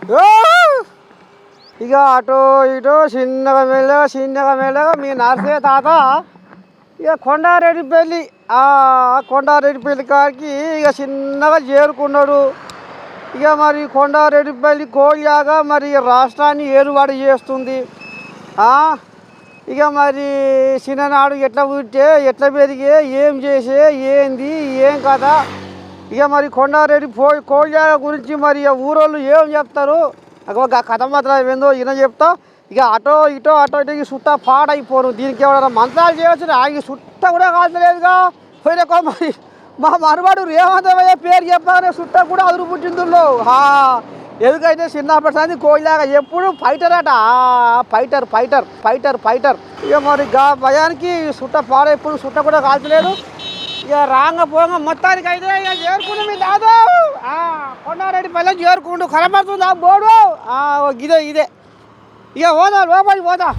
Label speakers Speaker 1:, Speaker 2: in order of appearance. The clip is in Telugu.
Speaker 1: ఓ! ఇక అటు ఇటు చిన్నగా మెల్లగా మీ నర్సే తాత ఇక కొండారెడ్డిపల్లి కొండారెడ్డిపల్లి కాడికి ఇక చిన్నగా చేరుకున్నాడు. ఇక మరి కొండారెడ్డిపల్లి కోయాగా మరి రాష్ట్రాన్ని ఏలుబడి చేస్తుంది. ఇక మరి చిన్ననాడు ఎట్లా పుట్టే ఎట్లా పెరిగే ఏం చేసే ఏంది ఏం కదా. ఇక మరి కొండారెడ్డి కోయాగ గురించి మరి ఊరోళ్ళు ఏం చెప్తారు ఒక కథ మాత్రం ఏందో ఈయన చెప్తా. ఇక అటో ఇటో ఈ సుట్ట పాడైపోను. దీనికి ఎవరైనా మంత్రాలు చేయవచ్చు. ఈ సుట్ట కూడా కాల్చలేదుగా పోయినకో. మరి మా మనవాడు రేవంతమయ్య పేరు చెప్పగానే సుట్ట కూడా అదురు పుట్టిందులో. ఎందుకైతే చిన్నప్పటి కోయిలాగా ఎప్పుడు ఫైటర్ అట. ఫైటర్. ఇక మరి భయానికి సుట్ట పాడైపోను. సుట్ట కూడా కాల్చలేదు. ఇక రాంగ పోంగ మొత్తానికి అయితే ఇక చేరుకుండు మీ దాదు. కొండారెడ్డి పల్లె చేరుకుండు కనపడుతుంది ఆ బోర్డు. ఇదే ఇక పోదా లోపలికి పోదా.